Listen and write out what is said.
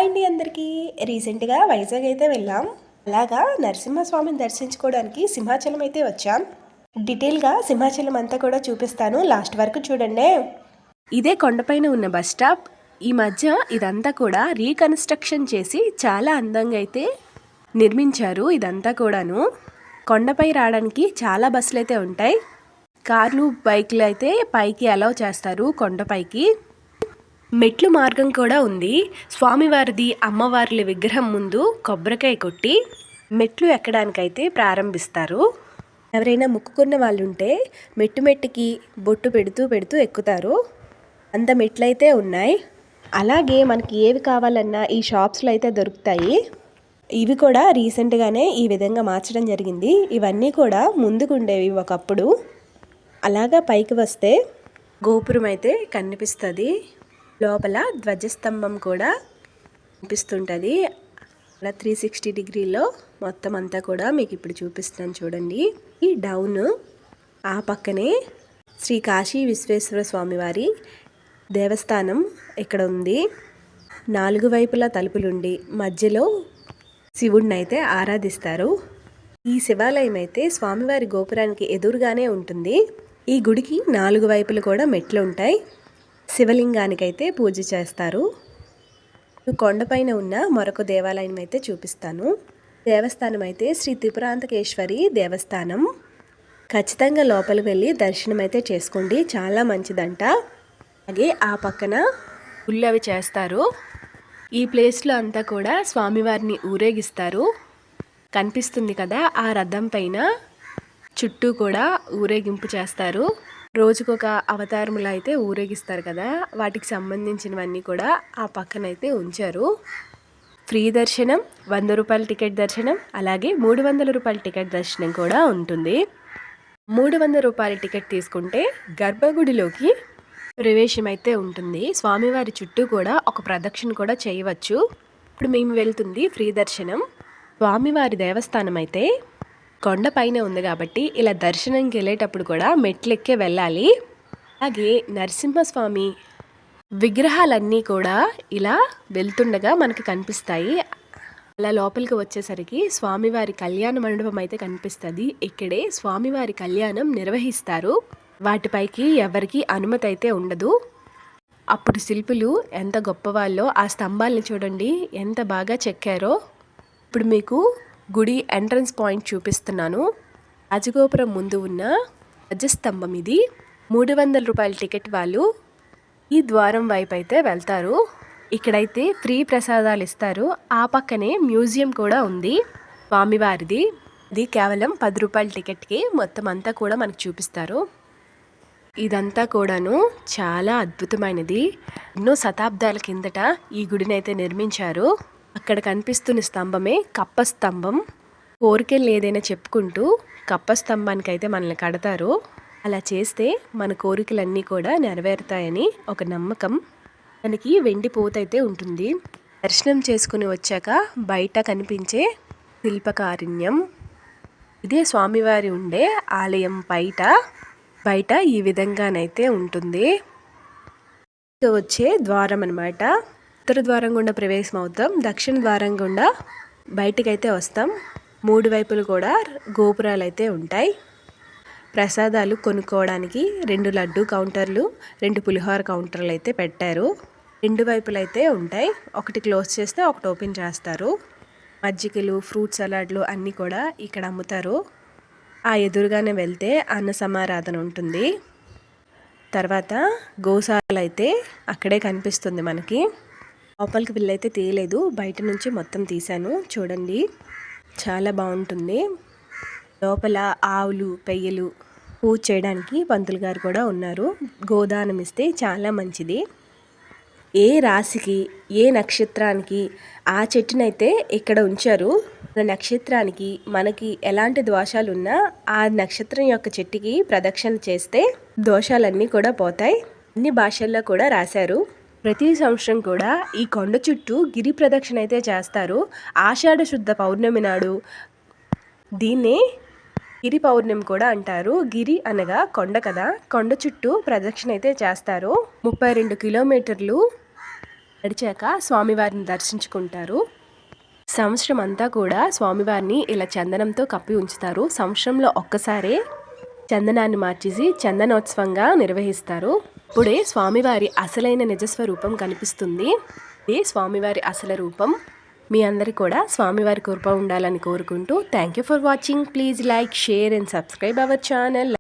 అండి అందరికీ. రీసెంట్గా వైజాగ్ అయితే వెళ్ళాం. అలాగా నరసింహస్వామిని దర్శించుకోవడానికి సింహాచలం అయితే వచ్చాం. డీటెయిల్గా సింహాచలం అంతా కూడా చూపిస్తాను, లాస్ట్ వరకు చూడండి. ఇదే కొండపైన ఉన్న బస్ స్టాప్. ఈ మధ్య ఇదంతా కూడా రీకన్స్ట్రక్షన్ చేసి చాలా అందంగా అయితే నిర్మించారు. ఇదంతా కూడాను కొండపై రావడానికి చాలా బస్సులు అయితే ఉంటాయి. కార్లు బైక్లు అయితే పైకి అలౌ చేస్తారు. కొండపైకి మెట్లు మార్గం కూడా ఉంది. స్వామివారిది అమ్మవార్ల విగ్రహం ముందు కొబ్బరికాయ కొట్టి మెట్లు ఎక్కడానికైతే ప్రారంభిస్తారు. ఎవరైనా మొక్కుకున్న వాళ్ళు ఉంటే మెట్టుకి బొట్టు పెడుతూ ఎక్కుతారు. అంత మెట్లయితే ఉన్నాయి. అలాగే మనకి ఏవి కావాలన్నా ఈ షాప్స్లో అయితే దొరుకుతాయి. ఇవి కూడా రీసెంట్గానే ఈ విధంగా మార్చడం జరిగింది. ఇవన్నీ కూడా ముందుకు ఉండేవి ఒకప్పుడు. అలాగా పైకి వస్తే గోపురం అయితే కనిపిస్తుంది. లోపల ధ్వజస్తంభం కూడా కనిపిస్తుంటుంది. అలా 360 డిగ్రీలో మొత్తం అంతా కూడా మీకు ఇప్పుడు చూపిస్తున్నాను చూడండి. ఈ డౌన్ ఆ పక్కనే శ్రీ కాశీ విశ్వేశ్వర స్వామివారి దేవస్థానం ఇక్కడ ఉంది. 4 వైపులా తలుపులుండి మధ్యలో శివుడిని అయితే ఆరాధిస్తారు. ఈ శివాలయం అయితే స్వామివారి గోపురానికి ఎదురుగానే ఉంటుంది. ఈ గుడికి 4 వైపులు కూడా మెట్లు ఉంటాయి. శివలింగానికైతే పూజ చేస్తారు. కొండపైన ఉన్న మరొక దేవాలయం అయితే చూపిస్తాను. దేవస్థానం అయితే శ్రీ త్రిపురాంతకేశ్వరి దేవస్థానం. ఖచ్చితంగా లోపలికి వెళ్ళి దర్శనం అయితే చేసుకోండి, చాలా మంచిదంట. అలాగే ఆ పక్కన గుళ్ళు అవి చేస్తారు. ఈ ప్లేస్లో అంతా కూడా స్వామివారిని ఊరేగిస్తారు. కనిపిస్తుంది కదా ఆ రథం పైన చుట్టూ కూడా ఊరేగింపు చేస్తారు. రోజుకొక అవతారములు అయితే ఊరేగిస్తారు కదా, వాటికి సంబంధించినవన్నీ కూడా ఆ పక్కనైతే ఉంచారు. ఫ్రీ దర్శనం, 100 రూపాయల టికెట్ దర్శనం, అలాగే 300 రూపాయల టికెట్ దర్శనం కూడా ఉంటుంది. 300 రూపాయల టికెట్ తీసుకుంటే గర్భగుడిలోకి ప్రవేశం అయితే ఉంటుంది. స్వామివారి చుట్టూ కూడా ఒక ప్రదక్షిణ కూడా చేయవచ్చు. ఇప్పుడు మేము వెళ్తుంది ఫ్రీ దర్శనం. స్వామివారి దేవస్థానం అయితే కొండపైన ఉంది కాబట్టి ఇలా దర్శనంకి వెళ్ళేటప్పుడు కూడా మెట్లెక్కే వెళ్ళాలి. అలాగే నరసింహస్వామి విగ్రహాలన్నీ కూడా ఇలా వెళ్తుండగా మనకి కనిపిస్తాయి. అలా లోపలికి వచ్చేసరికి స్వామివారి కళ్యాణ మండపం అయితే కనిపిస్తుంది. ఇక్కడే స్వామివారి కళ్యాణం నిర్వహిస్తారు. వాటిపైకి ఎవరికి అనుమతి అయితే ఉండదు. అప్పుడు శిల్పులు ఎంత గొప్పవాళ్ళో, ఆ స్తంభాలను చూడండి ఎంత బాగా చెక్కారో. ఇప్పుడు మీకు గుడి ఎంట్రన్స్ పాయింట్ చూపిస్తున్నాను. రాజగోపురం ముందు ఉన్న ధ్వజస్తంభం ఇది. 300 రూపాయల టికెట్ వాళ్ళు ఈ ద్వారం వైపు అయితే వెళ్తారు. ఇక్కడైతే ఫ్రీ ప్రసాదాలు ఇస్తారు. ఆ పక్కనే మ్యూజియం కూడా ఉంది స్వామివారిది. ఇది కేవలం 10 రూపాయల టికెట్కి మొత్తం అంతా కూడా మనకు చూపిస్తారు. ఇదంతా కూడాను చాలా అద్భుతమైనది. ఎన్నో శతాబ్దాల కిందట ఈ గుడిని అయితే నిర్మించారు. అక్కడ కనిపిస్తున్న స్తంభమే కప్ప స్తంభం. కోరికలు ఏదైనా చెప్పుకుంటూ కప్ప స్తంభానికి అయితే మనల్ని కడతారు. అలా చేస్తే మన కోరికలన్నీ కూడా నెరవేరుతాయని ఒక నమ్మకం. మనకి వెండి పోతైతే ఉంటుంది. దర్శనం చేసుకుని వచ్చాక బయట కనిపించే శిల్పకారుణ్యం. ఇదే స్వామివారి ఉండే ఆలయం బయట ఈ విధంగానైతే ఉంటుంది. వచ్చే ద్వారం అన్నమాట. ఉత్తర ద్వారం గుండా ప్రవేశం అవుతాం, దక్షిణ ద్వారం గుండా బయటకైతే వస్తాం. 3 వైపులు కూడా గోపురాలు అయితే ఉంటాయి. ప్రసాదాలు కొనుక్కోవడానికి 2 లడ్డు కౌంటర్లు, 2 పులిహోర కౌంటర్లు అయితే పెట్టారు. 2 వైపులు అయితే ఉంటాయి. ఒకటి క్లోజ్ చేస్తే ఒకటి ఓపెన్ చేస్తారు. మజ్జిగలు, ఫ్రూట్ సలాడ్లు అన్నీ కూడా ఇక్కడ అమ్ముతారు. ఆ ఎదురుగానే వెళ్తే అన్న సమారాధన ఉంటుంది. తర్వాత గోశాల అయితే అక్కడే కనిపిస్తుంది మనకి. లోపలికి వీళ్ళైతే తీయలేదు, బయట నుంచి మొత్తం తీశాను చూడండి. చాలా బాగుంటుంది. లోపల ఆవులు, పెయ్యలు పూజ చేయడానికి పంతులు గారు కూడా ఉన్నారు. గోదానం ఇస్తే చాలా మంచిది. ఏ రాశికి ఏ నక్షత్రానికి ఆ చెట్టునైతే ఇక్కడ ఉంచారు. నక్షత్రానికి మనకి ఎలాంటి దోషాలు ఉన్నా ఆ నక్షత్రం యొక్క చెట్టుకి ప్రదక్షిణ చేస్తే దోషాలన్నీ కూడా పోతాయి. అన్ని భాషల్లో కూడా రాశారు. ప్రతి సంవత్సరం కూడా ఈ కొండ చుట్టూ గిరి ప్రదక్షిణ అయితే చేస్తారు. ఆషాఢ శుద్ధ పౌర్ణమి నాడు దీన్నే గిరి పౌర్ణమి కూడా అంటారు. గిరి అనగా కొండ కదా, కొండ చుట్టూ ప్రదక్షిణ అయితే చేస్తారు. 32 కిలోమీటర్లు నడిచాక స్వామివారిని దర్శించుకుంటారు. సంవత్సరం అంతా కూడా స్వామివారిని ఇలా చందనంతో కప్పి ఉంచుతారు. సంవత్సరంలో ఒక్కసారే చందనాన్ని మార్చేసి చందనోత్సవంగా నిర్వహిస్తారు. ఇప్పుడే స్వామివారి అసలైన నిజస్వరూపం కనిపిస్తుంది. ఇదే స్వామివారి అసలు రూపం. మీ అందరి కూడా స్వామివారి కృప ఉండాలని కోరుకుంటూ thank you for watching. Please like, share and subscribe our channel.